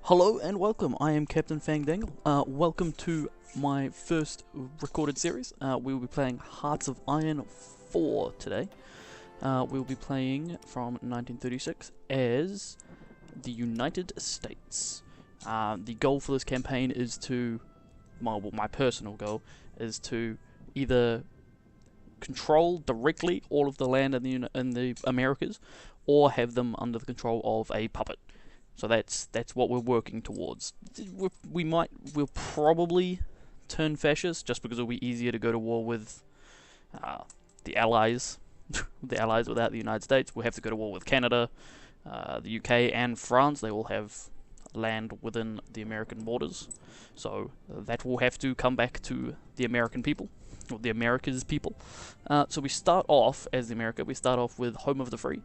Hello and welcome, I am Captain Fangdangle. Welcome to my first recorded series. We will be playing Hearts of Iron 4 today. We will be playing from 1936 as the United States. The goal for this campaign is to, my personal goal, is to either control directly all of the land in the Americas, or have them under the control of a puppet. So that's what we're working towards. We'll probably turn fascist just because it'll be easier to go to war with the Allies, the Allies without the United States. We'll have to go to war with Canada, the UK, and France. They all have land within the American borders, so that will have to come back to the American people, or the America's people. So we start off as the America. We start off with Home of the Free.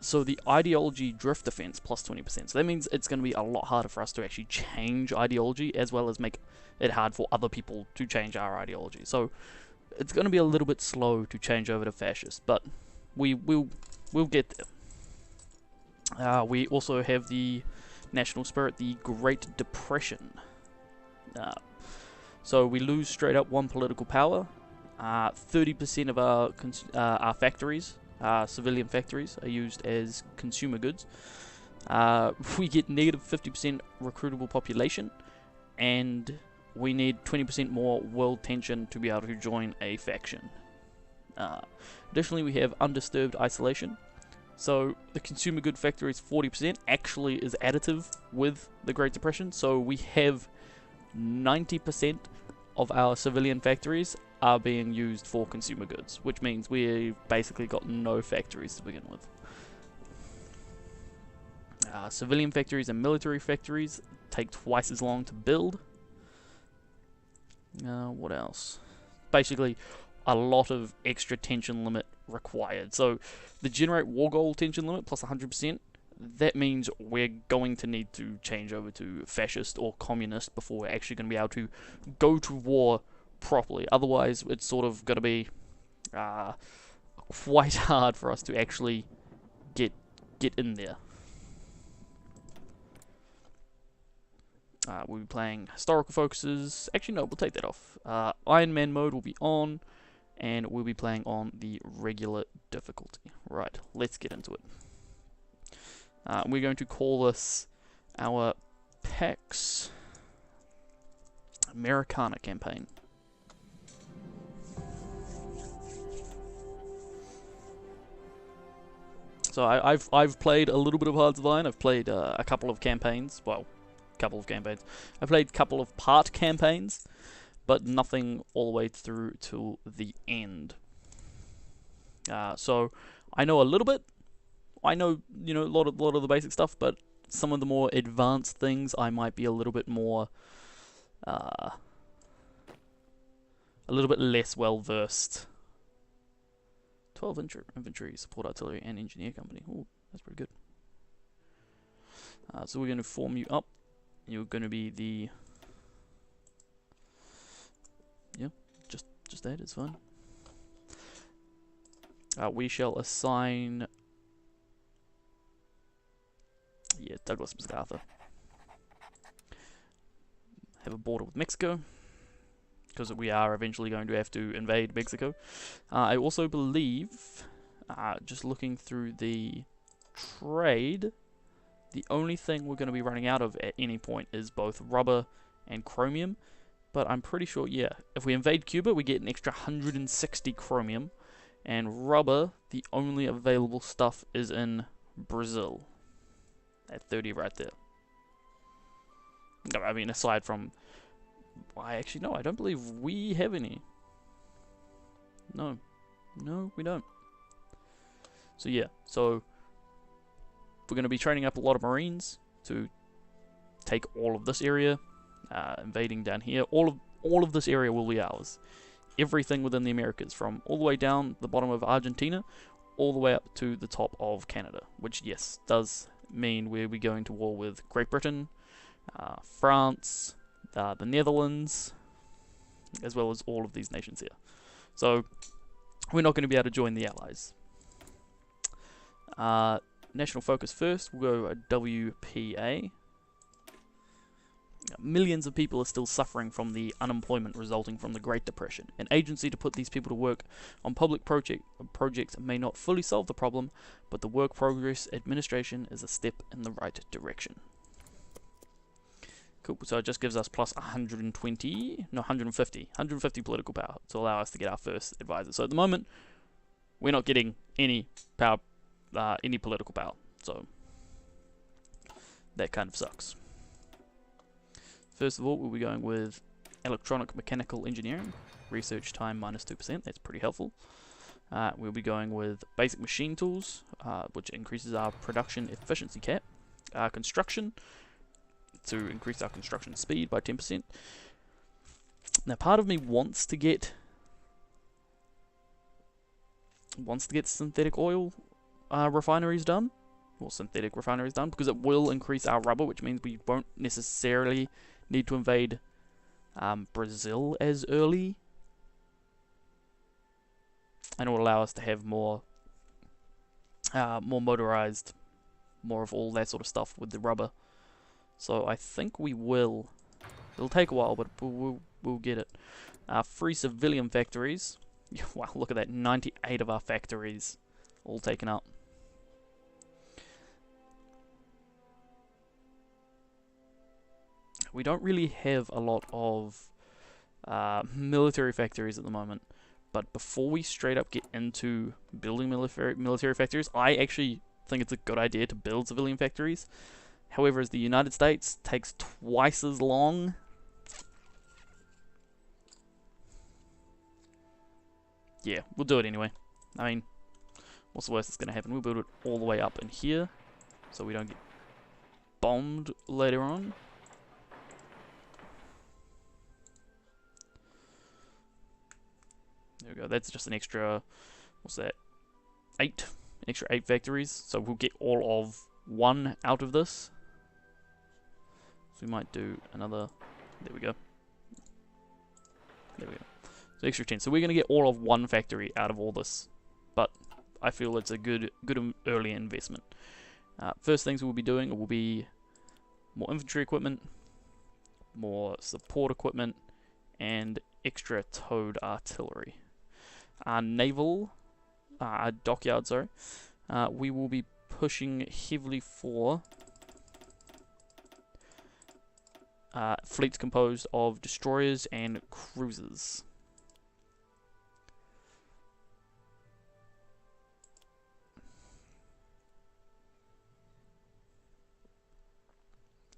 So the ideology drift defense plus 20%. So that means it's going to be a lot harder for us to actually change ideology, as well as make it hard for other people to change our ideology. So it's going to be a little bit slow to change over to fascist, but we'll get there. We also have the national spirit, the Great Depression. So we lose straight up one political power. 30% of our factories, civilian factories, are used as consumer goods. We get negative 50% recruitable population, and we need 20% more world tension to be able to join a faction. Additionally, we have undisturbed isolation. So the consumer good factories 40% actually is additive with the Great Depression. So we have 90% of our civilian factories are being used for consumer goods, which means we've basically got no factories to begin with. Civilian factories and military factories take twice as long to build. What else? Basically, a lot of extra tension limit required. So the generate war goal tension limit plus 100%, that means we're going to need to change over to fascist or communist before we're actually going to be able to go to war properly. Otherwise, it's sort of going to be quite hard for us to actually get in there. We'll be playing historical focuses. Actually, no, we'll take that off. Iron Man mode will be on, and we'll be playing on the regular difficulty. Right, let's get into it. We're going to call this our Pax Americana campaign. So I've played a little bit of Hearts of Iron. I've played a couple of campaigns. Well, couple of campaigns. I played a couple of part campaigns, but nothing all the way through till the end. So I know a little bit. I know, a lot of the basic stuff, but some of the more advanced things I might be a little bit more, a little bit less well versed. 12 infantry, support artillery, and engineer company. Ooh, that's pretty good. So we're going to form you up. You're going to be the, just that is fine. We shall assign, Douglas MacArthur. Have a border with Mexico, because we are eventually going to have to invade Mexico. I also believe, just looking through the trade, the only thing we're going to be running out of at any point is both rubber and chromium. But I'm pretty sure, if we invade Cuba, we get an extra 160 chromium. And rubber, the only available stuff is in Brazil. At 30 right there. I mean, aside from... I don't believe we have any. No, we don't. So we're going to be training up a lot of Marines to take all of this area, invading down here. All of this area will be ours. Everything within the Americas, from all the way down the bottom of Argentina, all the way up to the top of Canada, which, yes, does mean we'll be going to war with Great Britain, France, the Netherlands, as well as all of these nations here. So we're not going to be able to join the Allies. National focus first, we'll go WPA. Millions of people are still suffering from the unemployment resulting from the Great Depression. An agency to put these people to work on public projects may not fully solve the problem, but the Work Progress Administration is a step in the right direction. Cool, so it just gives us plus 150 political power to allow us to get our first advisor. So at the moment, we're not getting any power, any political power, so that kind of sucks. First of all, we'll be going with electronic mechanical engineering, research time minus 2%, that's pretty helpful. We'll be going with basic machine tools, which increases our production efficiency cap. Construction, to increase our construction speed by 10%. Now, part of me wants to get synthetic oil refineries done, or synthetic refineries done, because it will increase our rubber, which means we won't necessarily need to invade Brazil as early, and it will allow us to have more motorized, more of all that sort of stuff with the rubber. So I think we will. It'll take a while, but we'll get it. Free civilian factories. Wow, look at that! 98 of our factories all taken up. We don't really have a lot of military factories at the moment, but before we straight up get into building military factories, I actually think it's a good idea to build civilian factories. However, as the United States takes twice as long, yeah, we'll do it anyway. I mean, what's the worst that's going to happen? We'll build it all the way up in here, so we don't get bombed later on. There we go. That's just an extra, what's that? 8. An extra 8 factories. So we'll get all of 1 out of this. So we might do another. There we go. There we go. So extra 10. So we're going to get all of 1 factory out of all this. But I feel it's a good early investment. First things we'll be doing will be more infantry equipment, more support equipment, and extra towed artillery. Naval, dockyard, sorry. We will be pushing heavily for fleets composed of destroyers and cruisers.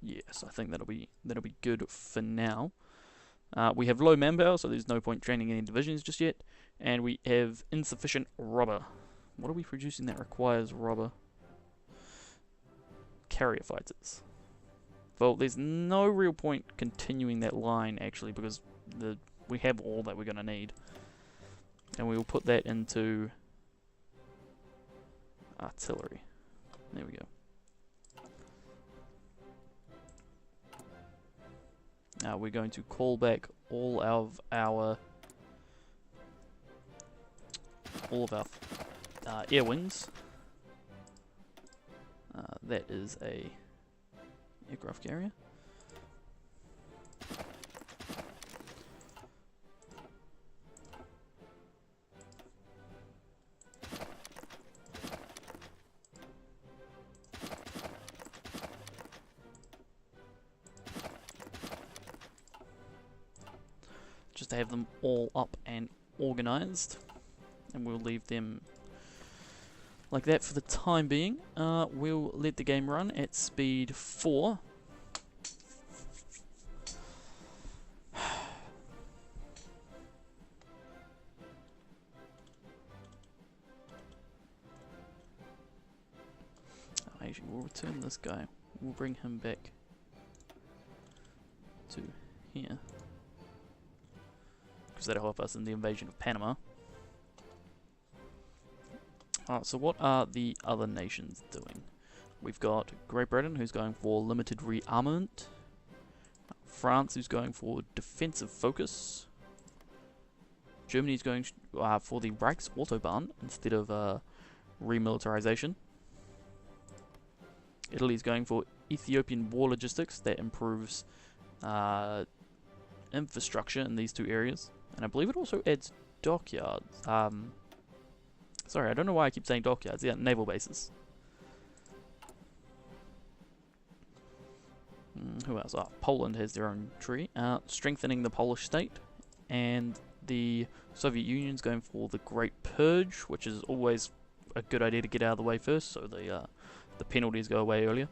Yes, I think that'll be good for now. We have low manpower, so there's no point training any divisions just yet, and we have insufficient rubber. What are we producing that requires rubber? Carrier fighters. Well, there's no real point continuing that line actually, because we have all that we're going to need, and we will put that into artillery. There we go. Now we're going to call back all of our air wings. That is a aircraft carrier. Just to have them all up and organized, and we'll leave them like that for the time being. We'll let the game run at speed 4. Actually, we'll return this guy. We'll bring him back to here, because that'll help us in the invasion of Panama. So what are the other nations doing? We've got Great Britain, who's going for limited rearmament. France, who's going for defensive focus. Germany's going for the Reichsautobahn instead of remilitarization. Italy's going for Ethiopian war logistics. That improves infrastructure in these two areas, and I believe it also adds dockyards. Sorry, I don't know why I keep saying dockyards. Yeah, naval bases. Who else? Poland has their own tree. Strengthening the Polish state, and the Soviet Union's going for the Great Purge, which is always a good idea to get out of the way first, so the penalties go away earlier.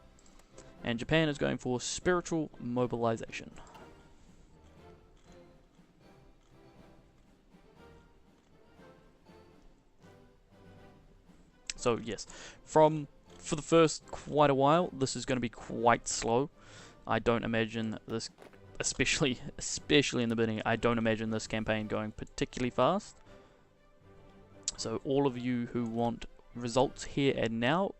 And Japan is going for spiritual mobilization. So yes, for the first quite a while, this is going to be quite slow. I don't imagine this, especially in the beginning, I don't imagine this campaign going particularly fast. So all of you who want results here and now,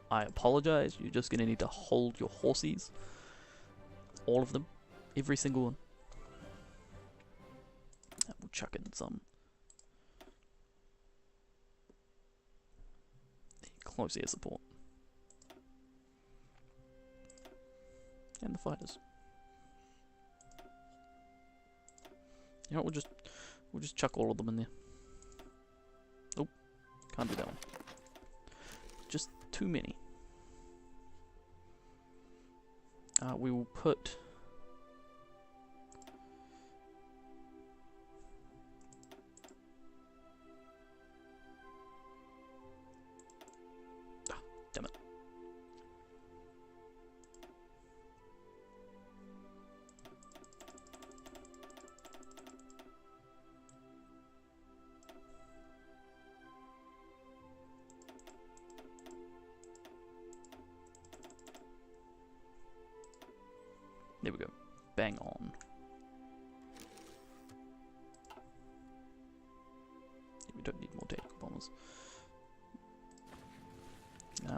I apologize. You're just going to need to hold your horses. All of them. Every single one. And we'll chuck in some close air support. And the fighters. You know what, we'll just chuck all of them in there. Oh, can't do that one. Just too many. We will put damn it. There we go. Bang on. We don't need more tactical bombers.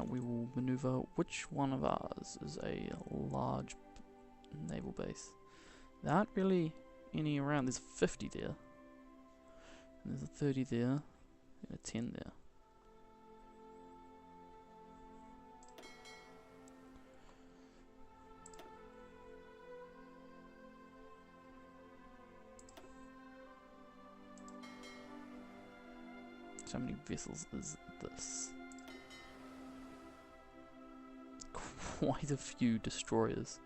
We will maneuver. Which one of ours is a large naval base? There aren't really any around. There's a 50 there. And there's a 30 there. And a 10 there. How many vessels is this? Quite a few destroyers.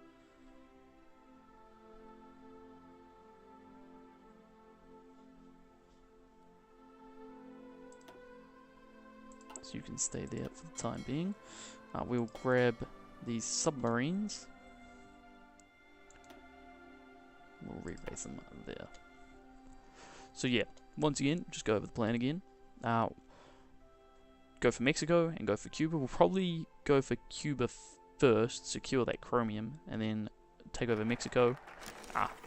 So you can stay there for the time being. We'll grab these submarines. We'll re-raise them there. So yeah, once again, just go over the plan again. Go for Mexico and go for Cuba. We'll probably go for Cuba first, secure that chromium, and then take over Mexico.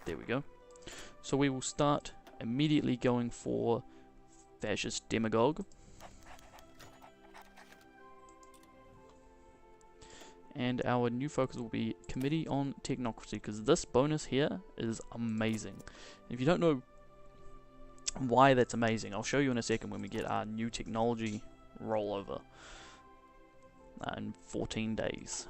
There we go. So we will start immediately going for fascist demagogue. And our new focus will be Committee on Technocracy, because this bonus here is amazing. If you don't know why that's amazing, I'll show you in a second when we get our new technology rollover in 14 days.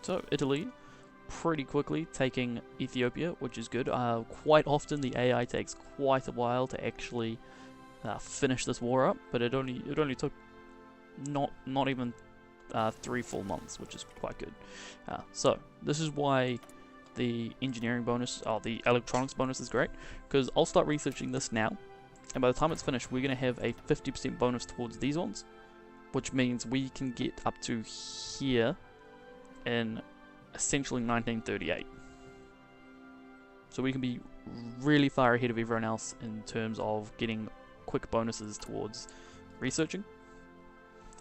So Italy, pretty quickly taking Ethiopia, which is good. Quite often the AI takes quite a while to actually finish this war up, but it only took not even 3 full months, which is quite good. So this is why the engineering bonus, or the electronics bonus, is great, because I'll start researching this now, and by the time it's finished, we're going to have a 50% bonus towards these ones, which means we can get up to here in essentially 1938. So we can be really far ahead of everyone else in terms of getting quick bonuses towards researching.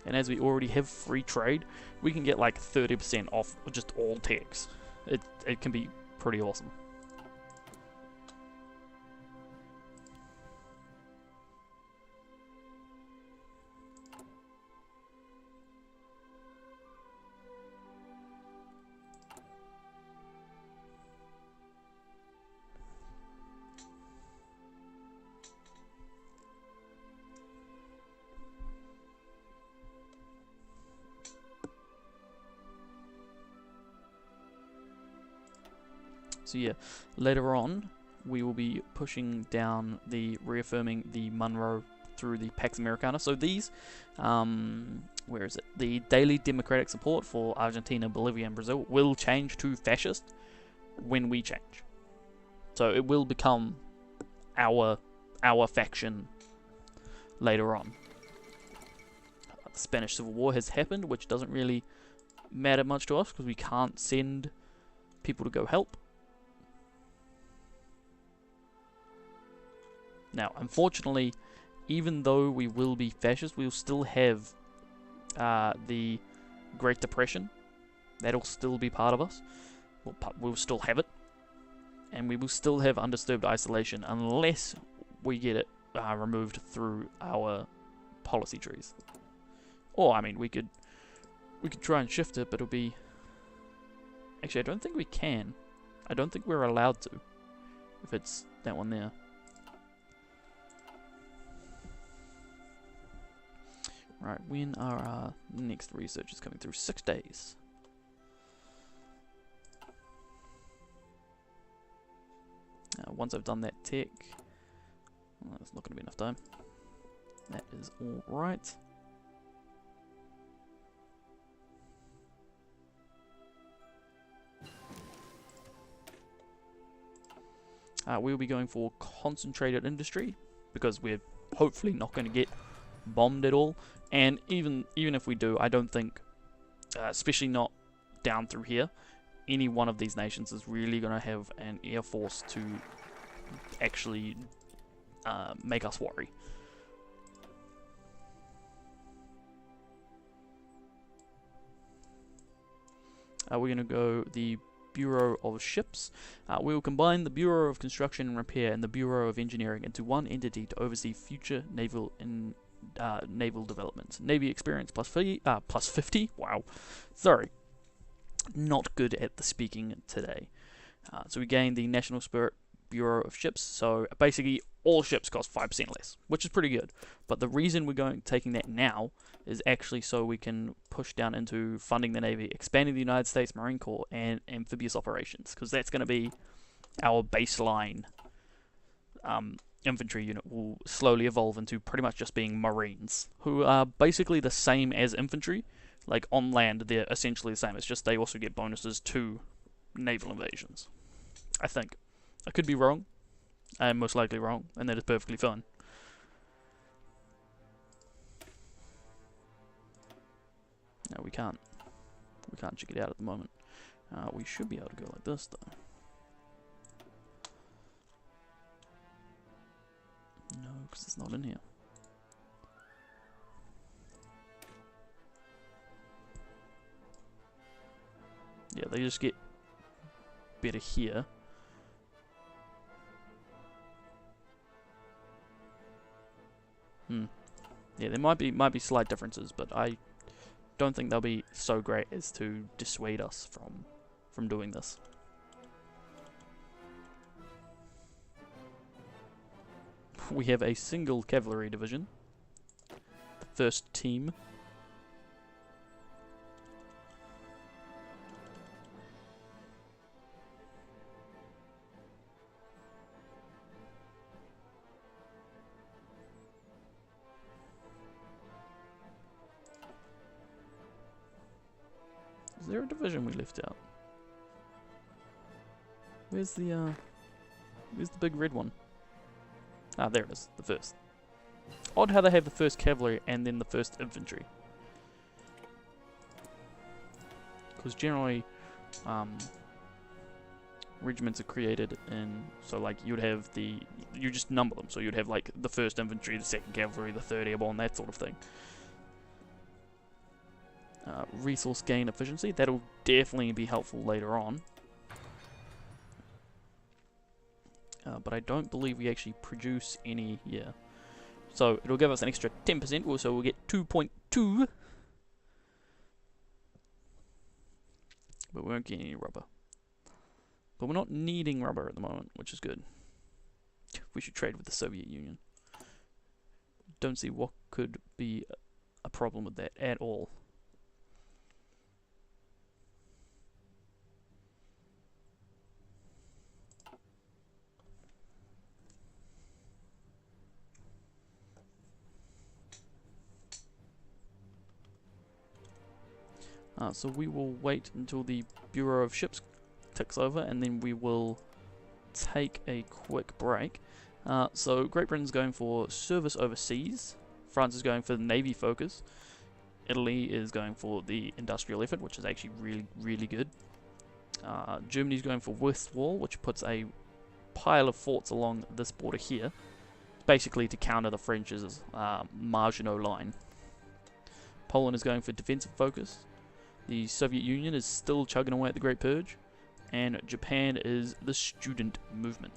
And as we already have free trade, we can get like 30% off just all tax. It can be pretty awesome. So yeah, later on, we will be pushing down reaffirming the Monroe through the Pax Americana. So these, where is it? The daily democratic support for Argentina, Bolivia, and Brazil will change to fascist when we change. So it will become our faction later on. The Spanish Civil War has happened, which doesn't really matter much to us because we can't send people to go help. Now, unfortunately, even though we will be fascist, we'll still have the Great Depression. That'll still be part of us. We'll still have it. And we will still have undisturbed isolation unless we get it removed through our policy trees. Or, I mean, we could try and shift it, but it'll be... Actually, I don't think we can. I don't think we're allowed to, if it's that one there. Right, when are our next researchers coming through? 6 days. Once I've done that tech... Well, that's not going to be enough time. That is alright. We'll be going for concentrated industry, because we're hopefully not going to get bombed at all. And even if we do, I don't think, especially not down through here, any one of these nations is really going to have an air force to actually make us worry. We're going to go the Bureau of Ships. We will combine the Bureau of Construction and Repair and the Bureau of Engineering into one entity to oversee future naval development. Navy experience plus 50. Wow, sorry, not good at the speaking today. So we gain the National Spirit Bureau of Ships. So basically, all ships cost 5% less, which is pretty good. But the reason we're taking that now is actually so we can push down into funding the Navy, expanding the United States Marine Corps, and amphibious operations, because that's going to be our baseline. Infantry unit will slowly evolve into pretty much just being Marines, who are basically the same as infantry. Like on land, they're essentially the same. It's just they also get bonuses to naval invasions. I think. I could be wrong. I am most likely wrong, and that is perfectly fine. No, we can't. We can't check it out at the moment. We should be able to go like this, though. No, because it's not in here. Yeah, they just get better here. Yeah, there might be slight differences, but I don't think they'll be so great as to dissuade us from doing this. We have a single cavalry division. The first team. Is there a division we left out? Where's the big red one? Ah, there it is, the first. Odd how they have the first cavalry and then the first infantry. Because generally, regiments are created in, so like you'd have you just number them, so you'd have like the first infantry, the second cavalry, the third airborne, that sort of thing. resource gain efficiency. That'll definitely be helpful later on. But I don't believe we actually produce any here. So it'll give us an extra 10%, so we'll get 2.2. But we won't get any rubber. But we're not needing rubber at the moment, which is good. We should trade with the Soviet Union. Don't see what could be a problem with that at all. So we will wait until the Bureau of Ships ticks over, and then we will take a quick break. So Great Britain's going for service overseas, France is going for the Navy focus, Italy is going for the industrial effort, which is actually really good. Germany's going for West Wall, which puts a pile of forts along this border here, basically to counter the French's Maginot Line. Poland is going for defensive focus. The Soviet Union is still chugging away at the Great Purge, and Japan is the student movement.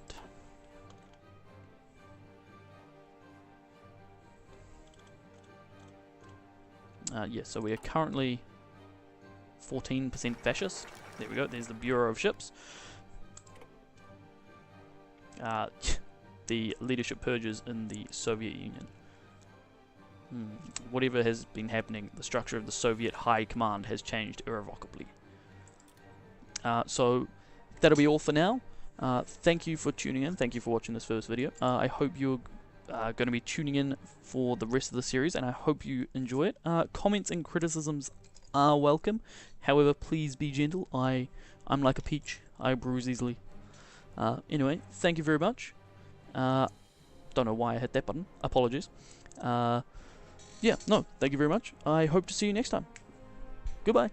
Yes, so we are currently 14% fascist. There we go, there's the Bureau of Ships. The leadership purges in the Soviet Union. Whatever has been happening, the structure of the Soviet High Command has changed irrevocably. So that'll be all for now. Thank you for tuning in. Thank you for watching this first video. I hope you're going to be tuning in for the rest of the series, and I hope you enjoy it. Comments and criticisms are welcome. However, please be gentle. I'm like a peach. I bruise easily. Anyway, thank you very much. Don't know why I hit that button. Apologies. Yeah, no, thank you very much. I hope to see you next time. Goodbye.